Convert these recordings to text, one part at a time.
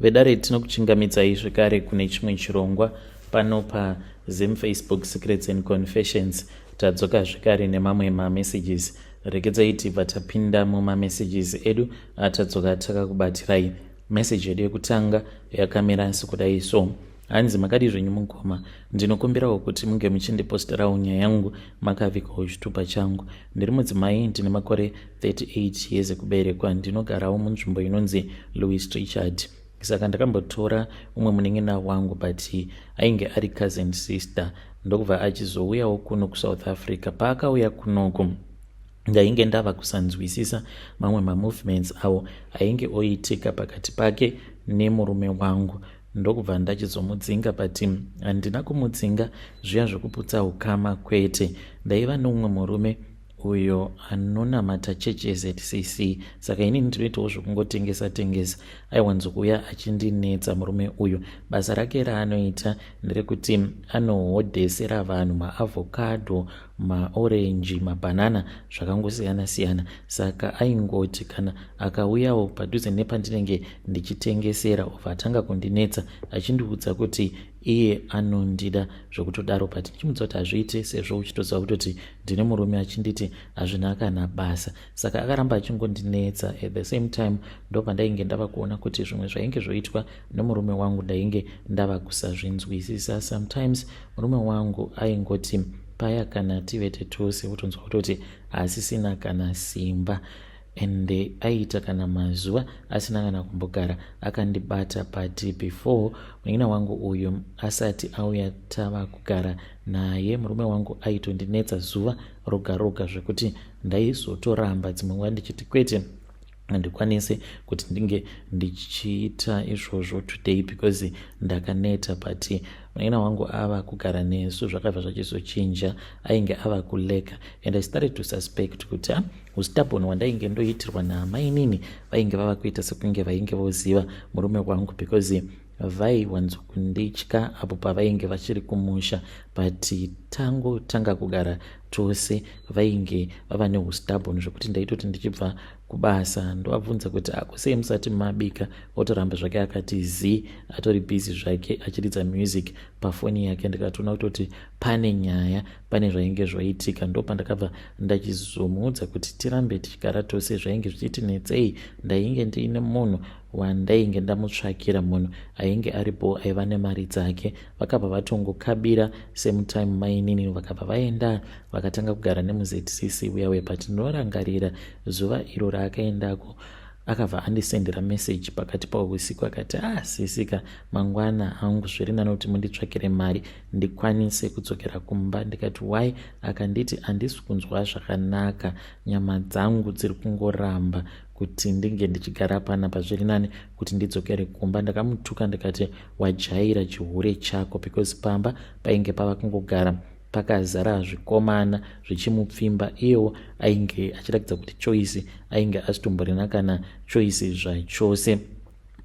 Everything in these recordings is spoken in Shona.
vedare tinokuchingamidzai zvekare kune chimwe chirongwa pano paZim-Facebook Secrets and Confessions. Tadzoka zvekare nemamwe mamessages. Regedzai tibva tapinda mumamessages edu atadzoka takakubatirai. Message yedu yekutanga yakamira sekudai so: hanzi makadi zvenyu mukoma, ndinokumbirawo kuti munge muchindiposterawo nyaya yangu makavikawo chitupa changu. Ndiri mudzimai, ndine makore 38 years ekuberekwa, ndinogarawo munzvimbo inonzi Louis Richard. Saka ndakambotora umwe munin'ina wangu but ainge ari cousin sister, ndokubva achizouyawo kuno kuSouth Africa. Paakauya kunoku ndainge ndava kusanzwisisa mamwe mamovements awo ainge oitika pakati pake nemurume wangu, ndokubva ndachizomudzinga but handina kumudzinga zviya zvokuputsa ukama, kwete. Ndaiva noumwe murume uyo anonamata chechi yeZCC, saka ini ndinoitawo zvokungotengesa tengesa. Aiwanzokuya achindinetsa murume uyu. Basa rake raanoita nderekuti anohodhesera vanhu maavhokado, maorenji, mabhanana, zvakangosiyana siyana. Saka aingoti kana akauyawo padhuze nepandinenge ndichitengesera obva atanga kundinetsa achindiudza kuti iye anondida zvokutodaro, but ndichimudza kuti hazviite sezvo uchitoziva kutoti ndine murume achinditi hazvina kana basa. Saka akaramba achingondinetsa. At the same time ndobva ndainge ndava kuona kuti zvimwe zvainge zvoitwa nemurume wangu ndainge ndava kusazvinzwisisa. Sometimes murume wangu aingoti paya kana tivete tose utonzwa kutoti hasisina kana simba, ende aita kana mazuva asina kana kumbogara akandibata. But before munin'ina wangu uyu asati auya tava kugara naye, murume wangu aitondinetsa zuva roga roga zvekuti ndaizotoramba dzimwe nguva ndichiti kwete, handikwanise kuti ndinge ndichiita izvozvo today because ndakaneta. But munin'ina wangu ava kugara nesu zvakabva zvachizochinja, ainge ava kuleka, and I started to suspect kuti ustabhoni hwandainge ndoitirwa naamai nini vainge vava kuita sekunge vainge voziva murume wangu because vaiwanzokunditya apo pavainge vachiri kumusha. But tanga kugara tose vainge vava neustabhoni zvokuti ndaitoti ndichibva kubasa ndovabvunza kuti akusei musati mabika, otoramba zvake akati zi, atori bhizi zvake achiridza music pafoni yake. Ndikatoona kutoti pane nyaya, pane zvainge zvaitika. Ndopandakabva ndachizomuudza kuti tirambe tichigara tose, zvainge zvichitinetsei. Ndainge ndiine munhu wandainge ndamutsvakira, munhu ainge aripo aiva nemari dzake. Vakabva vatongokabira same time mainini, vakabva vaenda vakatanga kugara nemuZCC uyawe. But ndinorangarira zuva iro raakaendako akabva andisendera message pakati pausiku akati sisika, mangwana angu zviri nani kuti munditsvakire mari ndikwanise kudzokera kumba. Ndikati why? Akanditi handisi kunzwa zvakanaka, nyama dzangu dziri kungoramba kuti ndinge ndichigara panapa, zviri nani kuti ndidzokere kumba. Ndakamutuka ndikati wajaira chihure chako, because pamba painge pava kungogara pakazara zvikomana zvichimupfimba. Iyewo ainge achiratidza kuti choice ainge asitomborina kana choice zvachose.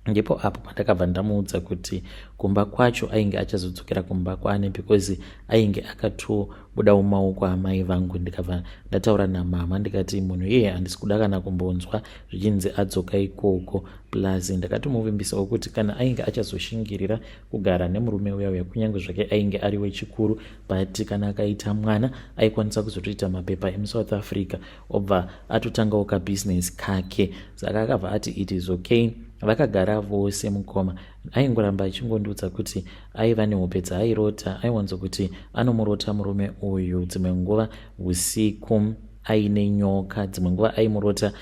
Ndipo apo pandakabva ndamuudza kuti kumba kwacho ainge achazodzokera kumba kwane because ainge akatobuda mumaoko amai vangu. Ndikabva ndataura namama ndikati munhu iye handisi kuda kana kumbonzwa zvichinzi adzoka ikoko. Plus ndakatomuvimbisawo kuti kana ainge achazoshingirira kugara nemurume uya kunyange zvake ainge ari wechikuru, but kana akaita mwana aikwanisa kuzotoita mapepa emuSouth Africa obva atotangawo kabhizinesi kake. Saka akabva ati it is okay. Vakagara vose mukoma. Aingoramba achingondiudza kuti aiva nehope dzaairota. Aiwanzo kuti anomurota murume uyu dzimwe nguva usiku aine nyoka, dzimwe nguva aimurota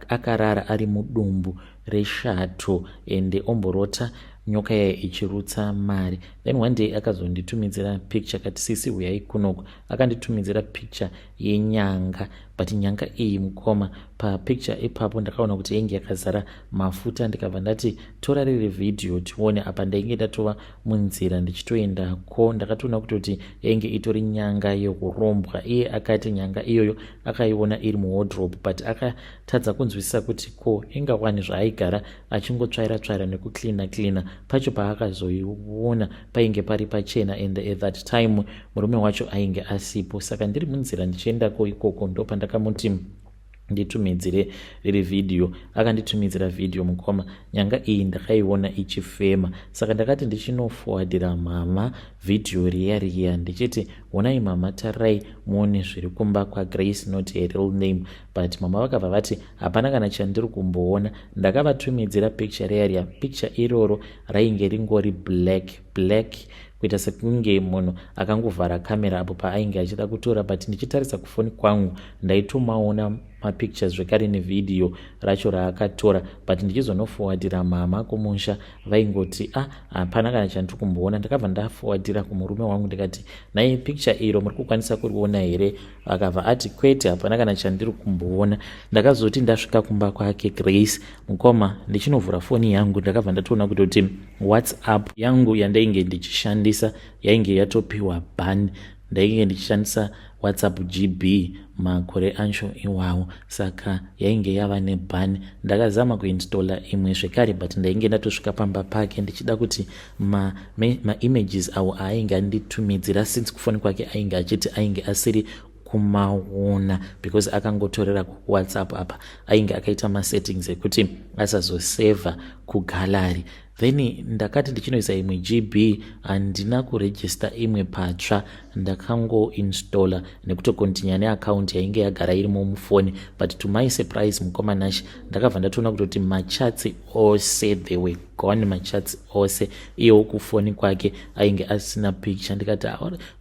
akarara ari mudumbu reshato ende omborota nyoka yaye ichirutsa mari. Then one day akazonditumidzira picture kati sisi uyai kunoku. Akanditumidzira picture yenyanga, but nyanga iyi mukoma. Papicture ipapo ndakaona kuti yainge yakazara mafuta. Ndikabva ndati tora riri vhidhiyo tione. Apa ndainge ndatova munzira ndichitoendako, ndakatoona kutoti yainge itori nyanga yekurombwa. Iye akati nyanga iyoyo akaiona iri muwardrobe, but akatadza kunzwisisa kuti ko ingawani zvaaigara achingotsvaira tsvaira nekuklina. Pacho paakazoiona painge pari pachena, and at that time murume wacho ainge asipo. Saka ndiri munzira ndichiendako ikoko ndopandakamuti nditumidzire riri vhidhiyo. Akanditumidzira vhidhiyo mukoma. Nyanga iyi ndakaiona ichifema, saka ndakati ndichinofowadhira mama vhidhiyo riya ndichiti, onai mama, tarirai muone zviri kumba kwaGrace, not a real name. But mama vakabva vati hapana kana chandiri kumboona. Ndakavatumidzira picture riya. Picture iroro rainge ringori black kuita sekunge munhu akangovhara kamera apo paainge achida kutora, but ndichitarisa kufoni kwangu ndaitomaona mapictures zvekare nevhidhiyo racho raakatora, but ndichizonofowadhira mama kumusha vaingoti hapana kana chandiri kumboona. Ndakabva ndafowadhira kumurume wangu ndikati, nai picture iro muri kukwanisa kuriona here? Akabva ati kwete, hapana kana chandiri kumboona. Ndakazoti ndasvika kumba kwake Grace mukoma, ndichinovhura foni yangu ndakabva ndatoona kutoti WhatsApp yangu yandainge ndichishandisa yainge yatopiwa ban. Ndainge ndichishandisa WhatsApp GB makore acho iwawo, saka yainge yava nebhani. Ndakazama kuinstalla imwe zvekare, but ndainge ndatosvika pamba pake ndichida kuti ma-images awo ainge anditumidzira since kufoni kwake ainge achiti ainge asiri kumaona, because akangotorera kuWhatsApp apa ainge akaita masettings ekuti asazoseva kugallery. Then ndakati ndichinoisa imwe GB, handina kuregister imwe patsva, ndakangoinstalla nekutokontinya neaccount yainge yagara irimo mufoni. But to my surprise mukomanashi, ndakabva ndatoona kutoti machatsi ose they were gone, machatsi ose. Iyewo kufoni kwake ainge asina picture. Ndikati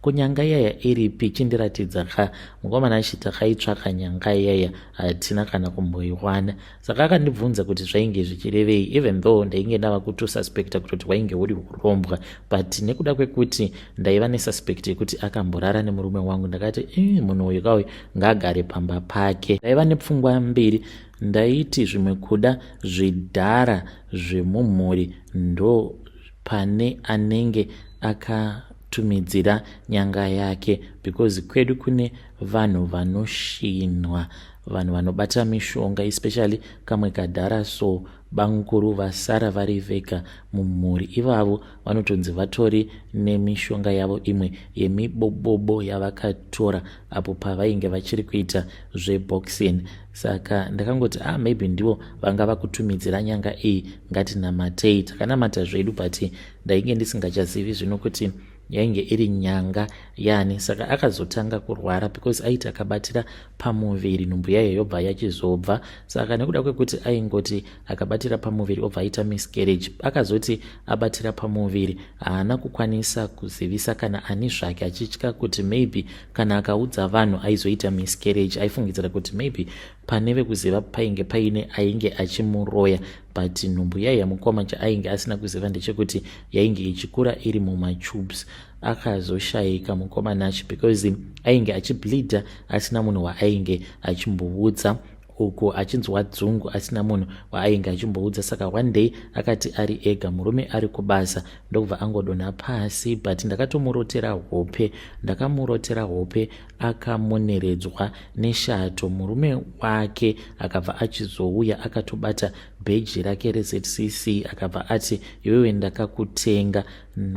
kunyanga yaya iripi, chindiratidza ka mukomanashi, takaitsvaka nyanga yaya hatina kana kumboiwana. Saka akandibvunza kuti zvainge zvichirevei, even though ndainge ndava kutosuspecta kutoti wainge uri urombwa, but nekuda kwekuti ndaiva nesuspect yekuti akamborara nemurume wangu, ndakati munhu uyu kauyu ngaagare pamba pake. Ndaiva nepfungwa mbiri. Ndaiti zvimwe kuda zvidhara zvemumhuri ndo pane anenge akatumidzira nyanga yake, because kwedu kune vanhu vanoshinwa, vanhu vanobata mishonga, especially kamwe kadhara so banguru vasara vari vega mumhuri. Ivavo vanotonzi vatori nemishonga yavo imwe yemibobobo yavakatora apo pavainge vachiri kuita zveboxing. Saka ndakangoti maybe ndivo vanga vakutumidzira nyanga iyi, ngatinamatei. Takanamata zvedu, but ndainge ndisingachazivi zvino kuti yainge iri nyanga yani. Saka akazotanga kurwara because aiti akabatira pamuviri nhumbu yayo yobva yachizobva. Saka nekuda kwekuti aingoti akabatira pamuviri obva aita miscarriage, akazoti abatira pamuviri haana kukwanisa kuzivisa kana ani zvake, achitya kuti maybe kana akaudza vanhu aizoita miscarriage. Aifungidzira kuti maybe pane vekuziva painge paine ainge achimuroya, but nhumbu yayo yamukoma chaainge asina kuziva ndechekuti yainge ichikura iri mumatubes. Akazoshayika mukomanachi because ainge achibleedha asina munhu waainge achimboudza, uko achinzwa dzungu asina munhu waainge achimboudza. Saka one day akati ari ega, murume ari kubasa, ndokubva angodonha pasi. But ndakatomurotera hope, ndakamurotera hope, akamoneredzwa neshato. Murume wake akabva achizouya akatobata bheji rake reZCC akabva ati, iwewe ndakakutenga,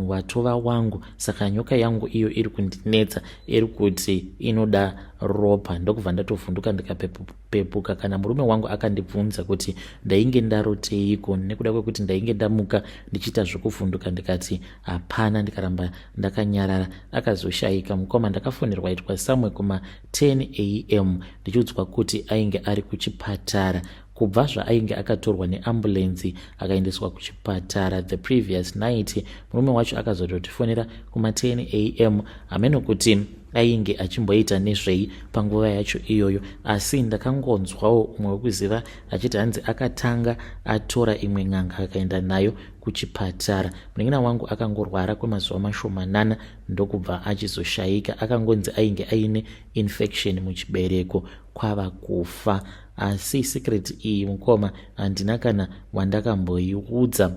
watova wangu. Saka nyoka yangu iyo iri kundinetsa, iri kuti inoda ropa. Ndokubva ndatovhunduka ndikapepuka. Kana murume wangu akandibvunza kuti ndainge ndaroteiko, nekuda kwekuti ndainge ndamuka ndichiita zvokuvhunduka, ndikati hapana, ndikaramba ndakanyarara. Akazoshayika mukoma. Ndakafonерwa itwa samwe kuma 10 am ndichiudzwa kuti ainge ari kuchipatara. Kubva zvaainge akatorwa neambulensi akaendeswa kuchipatara the previous night. Murume wacho akazototifonera kuma 10 am hameno kuti ainge achimboita nezvei panguva yacho iyoyo, asi ndakangonzwawo umwe wekuziva achiti hanzi akatanga atora imwe n'anga akaenda nayo kuchipatara. Munin'ina wangu akangorwara kwemazuva mashomanana ndokubva achizoshayika. Akangonzi ainge aine infection muchibereko kwava kufa. Asi secret iyi mukoma handina kana wandakamboiudza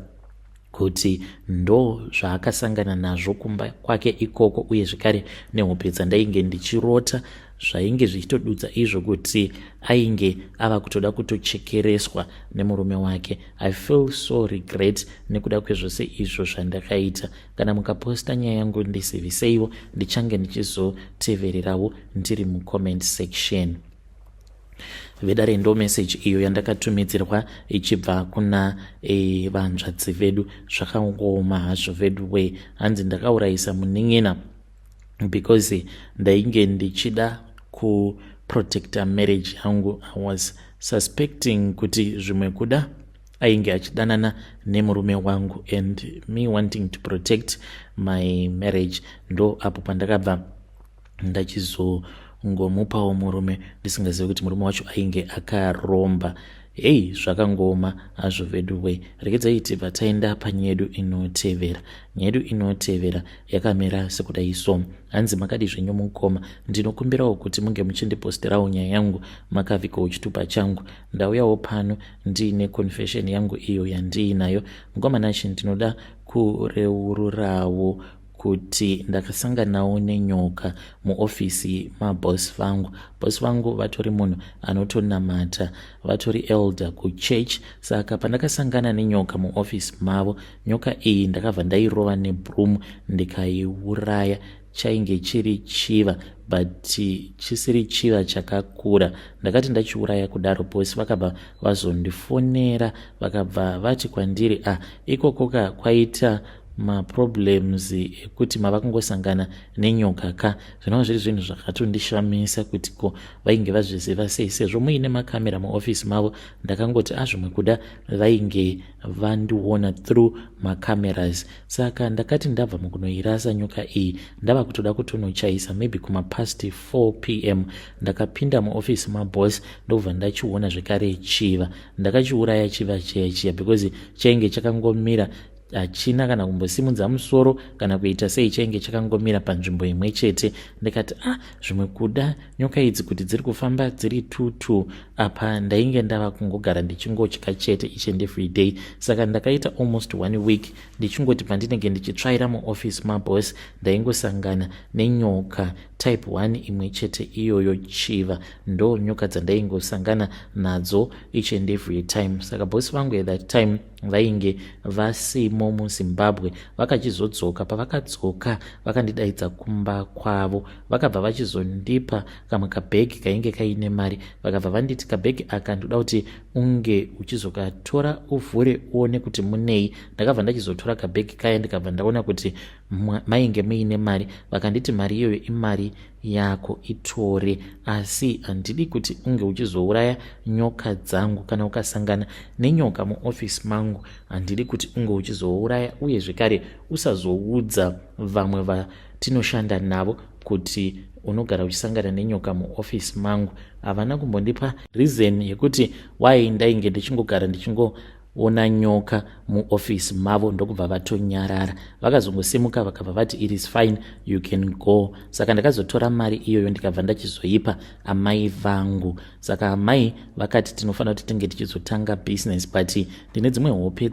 kuti ndo zvaakasangana nazvo kumba kwake ikoko, uye zvekare nehope dzandainge ndichirota zvainge zvichitodudza izvo kuti ainge ava kutoda kutochekereswa nemurume wake. I feel so regret nekuda kwezvose izvo zvandakaita. Kana mukaposta nyaya yangu ndisivhiseiwo, ndichange ndichizotevererawo ndiri mucomment section. vedare ndo meseji iyo yandakatumidzirwa ichibva kuna vanzvadzi vedu. Zvakangoma hazvo vedu we, hanzi ndakaurayisa munin'ina because ndainge ndichida kuprotecta marriage yangu. I was suspecting kuti zvimwe kuda ainge achidanana nemurume wangu, and me wanting to protect my marriage, ndo apo pandakabva ndachizongomupawo murume ndisingazivi kuti murume wacho ainge akaromba. Hei, zvakangoma hazvo vedu we. Regedzai tibva taenda panyedu inotevera. Nyedu inotevera yakamira sekudai so. Hanzi makadi zvenyu mukoma, ndinokumbirawo kuti munge muchindiposterawo nyaya yangu makavhikawo chitupa changu. Ndauyawo pano ndiine confession yangu iyo yandiinayo. Mugwamanachi ndinoda kureururawo kuti ndakasanganawo nenyoka muofisi mabosi vangu. Bosi vangu vatori munhu anotonamata, vatori elder kuchurch. Saka pandakasangana nenyoka muofisi mavo, nyoka iyi ndakabva ndairova nebroom ndikaiuraya. Chainge chiri chiva, but chisiri chiva chakakura. Ndakati ndachiuraya kudaro, bosi vakabva vazondifonera vakabva vati kwandiri, ikokoka kwaita maproblems ekuti mava kungosangana nenyoka ka. Zvinova zviri zvinhu zvakatondishamisa kuti ko vainge vazviziva sei, sezvo muine makamera muofisi mavo. Ndakangoti zvimwe kuda vainge vandiona through macameras. Saka ndakati ndabva mukunoirasa nyoka iyi, ndava kutoda kutonochaisa maybe kumapast 4 p.m. ndakapinda muofisi mabosi ndobva ndachiona zvekare chiva. Ndakachiuraya chiva chiya because chainge chakangomira, hachina kana kumbosimudza musoro kana kuita sei, chainge chakangomira panzvimbo imwe chete. Ndikati zvimwe kuda nyoka idzi kuti dziri kufamba dziri tutu apa ndainge ndava kungogara ndichingotya chete each and every day. Saka ndakaita almost 1 week ndichingoti pandinenge ndichitsvaira muoffice mabosi ndaingosangana nenyoka type 1 imwe chete, iyoyo chiva. Ndo nyoka dzandaingosangana nadzo each and every time. Saka bosi vangu at that time vainge vasimo muZimbabwe, vakachizodzoka. Pavakadzoka vakandidaidza kumba kwavo, vakabva vachizondipa kamwe kabhegi kainge kaine mari. Vakabva vanditi kabhegi aka ndoda kuti unge uchizokatora uvhure uone kuti munei. Ndakabva ndachizotora kabhegi kaya ndikabva ndaona kuti mainge muine mari. Vakanditi mari iyoyo imari yako, itore, asi handidi kuti unge uchizouraya nyoka dzangu. Kana ukasangana nenyoka muofisi mangu, handidi kuti unge uchizouraya, uye zvekare usazoudza vamwe vatinoshanda navo kuti unogara uchisangana nenyoka muofisi mangu. Havana kumbondipa reason yekuti why ndainge ndichingogara ndichingoona nyoka muofisi mavo ndokubva vatonyarara. Vakazongosimuka vakabva vati it is fine, you can go. Saka ndakazotora mari iyoyo ndikabva ndachizoipa amai vangu. Saka amai vakati tinofanira kuti tinge tichizotanga business, but ndine dzimwe hope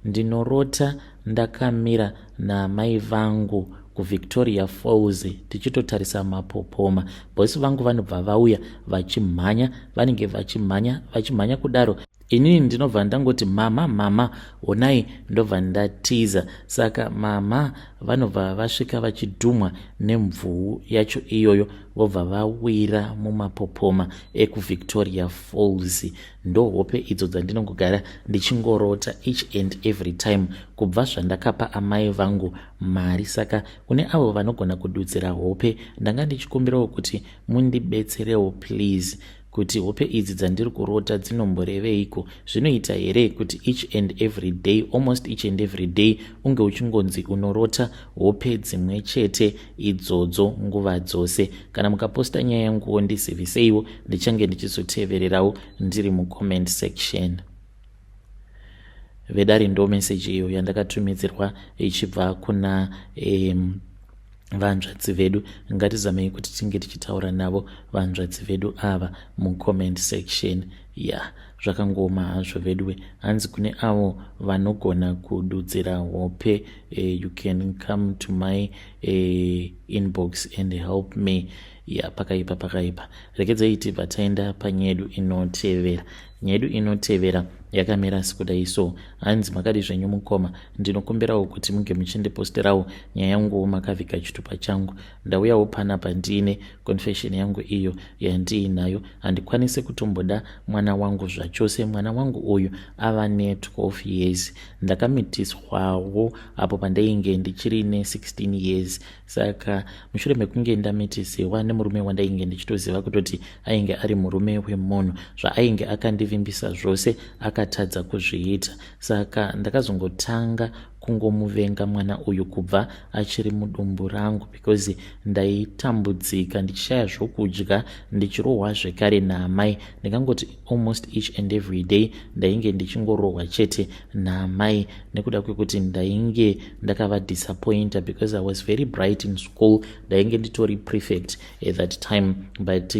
ndinorota ndakamira namai vangu kuVictoria Falls tichitotarisa mapopoma. Bosi vangu vanobva vauya vachimhanya, vanenge vachimhanya kudaro. Inini ndinobva ndangoti mama onai, ndobva ndatiza. Saka mama vanobva vasvika vachidhumwa nemvuu yacho iyoyo, vobva vawira mumapopoma ekuVictoria Falls. Ndo hope idzo dzandinongogara ndichingorota each and every time kubva zvandakapa amai vangu mari. Saka kune avo vanogona kududzira hope, ndanga ndichikumbirawo kuti mundibetserewo please, kuti hope idzi dzandiri kurota dzinomboreveiko. Zvinoita here kuti each and every day, almost each and every day, unge uchingonzi unorota hope dzimwe chete idzodzo nguva dzose? Kana mukaposta nyaya yangu ndiziviseiwo, ndichange ndichizotevererawo ndiri mucomment section. Vedari ndo message iyo yandakatumidzirwa ichibva kuna vanzvadzi vedu. Ngatizamei kuti tinge tichitaura navo vanzvadzi vedu ava mucomment section. Zvakangoma hazvo vedu. Hanzi kune avo vanogona kududzira hope, you can come to my inbox and help me. Pakaipa. Regedzai tibva taenda panyedu inotevera. Nyedu inotevera yakamira sekudai. So hanzi makadi zvenyu mukoma, ndinokumbirawo kuti munge muchindiposterawo nyaya yangu makavhiga chitupa changu. Ndauyawo panapa ndiine confession yangu iyo yandiinayo. Handikwanisi kutomboda mwana wangu zvachose. Mwana wangu uyu ava ne12 years. Ndakamitiswawo apo pandainge ndichiri ne16 years. Saka mushure mekunge ndamitisewa nemurume wandainge ndichitoziva kutoti ainge ari murume wemunhu, zvaainge akandivimbisa zvose akatadza kuzviita. Saka ndakazongotanga kungomuvenga mwana uyu kubva achiri mudumbu rangu, because ndaitambudzika ndichishaya zvokudya, ndichirohwa zvekare naamai. Ndingangoti almost each and every day ndainge ndichingorohwa chete naamai, nekuda kwekuti ndainge ndakava disappointed because I was very bright in school. Ndainge nditori prefect at that time, but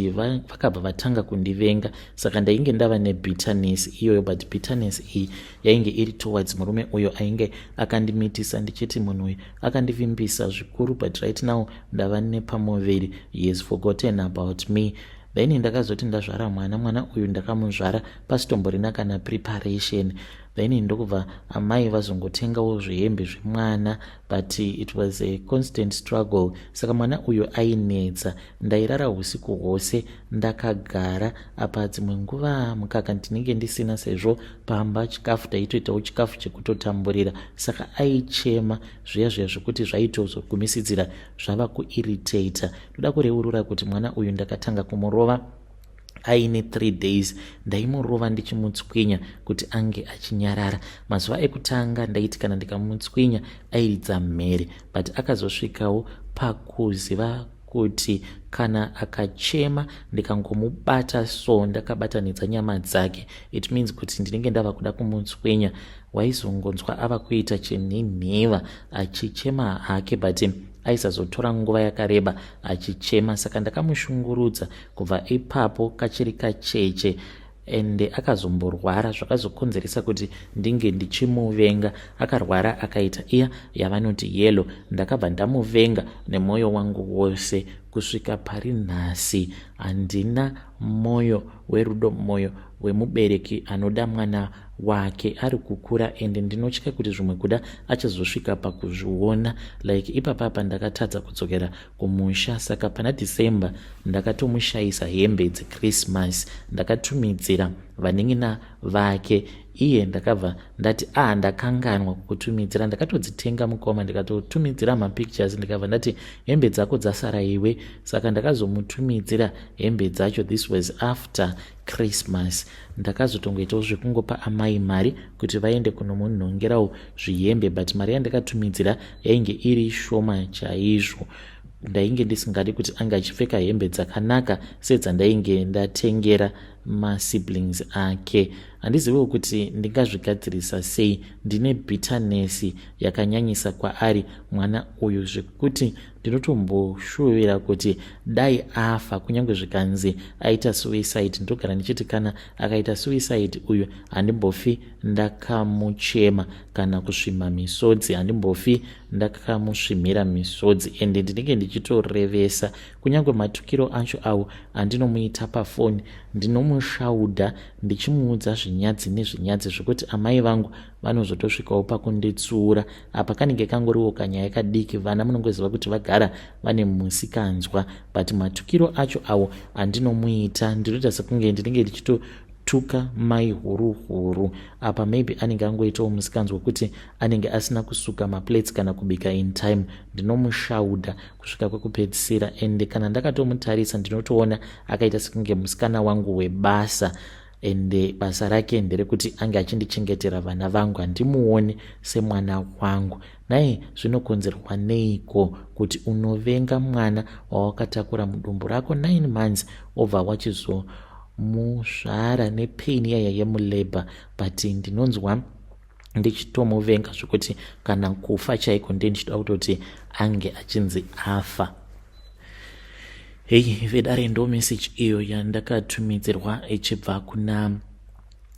vakabva vatanga kundivenga. Saka ndainge ndava nebitterness iyoyo, but bitterness iyi yainge iri towards murume uyo ainge akandimitisa ndichiti munhu uyu akandivimbisa zvikuru, but right now ndava nepamoveri, he has forgotten about me. Then ndakazoti ndazvara mwana uyu ndakamuzvara pasitomborina kana preparation. Then ndokubva amai vazongotengawo zvihembe zvemwana, but it was a constant struggle. Saka mwana uyu ainetsa. Ndairara usiku hwose ndakagara. Apa dzimwe nguva mukaka ndinenge ndisina, sezvo pamba chikafu taitoitawo chikafu chekutotamburira. Saka aichema zviya zvekuti zvaitozogumisidzira zvava kuirritata. Toda kureurura kuti mwana uyu ndakatanga kumurova aine 3 days. Ndaimurova ndichimutswinya kuti ange achinyarara. Mazuva ekutanga ndaiti kana ndikamutswinya airidza mhere, but akazosvikawo pakuziva kuti kana akachema ndikangomubata so ndakabatanidza nyama dzake, it means kuti ndinenge ndava kuda kumutswinya. Waizongonzwa ava kuita chenhinhiva achichema hake, but aisazotora nguva yakareba achichema. Saka ndakamushungurudza kubva ipapo kachiri kacheche, ende akazomborwara zvakazokonzeresa kuti ndinge ndichimuvenga. Akarwara akaita iya yavanoti yellow. Ndakabva ndamuvenga nemwoyo wangu wose kusvika pari nhasi. Handina mwoyo werudo, mwoyo wemubereki anoda mwana wake ari kukura, ende ndinotya kuti zvimwe kuda achazosvika pakuzviona. Like ipapapa ndakatadza kudzokera kumusha. Saka pana December ndakatomushayisa hembe dzeChristmas, ndakatumidzira vanengina vake. Iye ndakabva ndati ndakanganwa kukutumidzira. Ndakatodzitenga mukoma ndikatotumidzira mapictures, ndikabva ndati hembe dzako dzasara iwe. Saka ndakazomutumidzira hembe dzacho. This was after Christmas. Ndakazotongoitawo zvekungopa amai mari kuti vaende kunomunhongerawo zvihembe, but mari yandakatumidzira yainge iri shoma chaizvo. Ndainge ndisingadi kuti anga achipfeka hembe dzakanaka sedzandainge ndatengera masiblings ake. Handiziviwo kuti ndingazvigadzirisa sei. Ndine bitterness yakanyanyisa kwaari mwana uyu zvekuti ndinotomboshuvira kuti dai afa, kunyange zvikanzi aita suicide. Ndogara ndichiti kana akaita suicide uyu handimbofi ndakamuchema kana kusvima misodzi, handimbofi ndakamusvimira misodzi. Ende ndinenge ndichitorevesa kunyange matukiro acho awo andinomuita pafoni. Ndinomushaudha ndichimuudza zvinyadzi nezvinyadzi zvekuti amai vangu vanozotosvikawo pakunditsuura. Apa kanenge kangoriwo kanyaya kadiki. Vana munongoziva kuti vagara vane musikanzwa, but matukiro acho awo andinomuita ndinoita sekunge ndinenge ndichitotuka mai huru huru. Apa maybe anenge angoitawo musikanzwa wekuti anenge asina kusuka maplates kana kubika in time. Ndinomushaudha kusvika kwekupedzisira, ende kana ndakatomutarisa ndinotoona akaita sekunge musikana wangu webasa, ende basa rake nderekuti ange achindichengetera vana vangu, handimuone semwana wangu. Naye zvinokonzerwa neiko kuti unovenga mwana wawakatakura mudumbu rako 9 months obva wachizomuzvara nepain yaya yemulabor? But ndinonzwa ndichitomuvenga zvekuti kana kufa chaiko ndichida kutoti ange achinzi afa. Vedare ndo message iyo yandakatumidzirwa ichibva kuna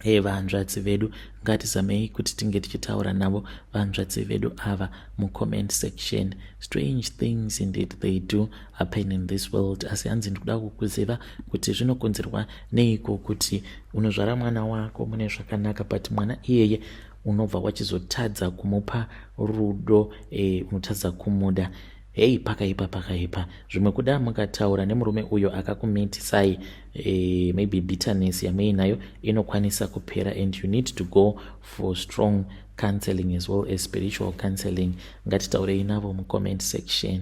Vahanzvadzi vedu ngatizamei kuti tinge tichitaura navo vahanzvadzi vedu ava mucomment section. Strange things indeed they do happen in this world. Asi hanzi ndikuda kukuziva kuti zvinokonzerwa neiko kuti unozvara mwana wako mune zvakanaka but mwana iyeye unobva wachizotadza kumupa rudo, unotadza kumuda. Hei, pakaipa zvimwe kuda mukataura nemurume uyo akakumetisai, maybe bitterness yamuinayo inokwanisa kupera, and you need to go for strong counseling as well as spiritual counseling. Ngatitaurei navo mucomment section.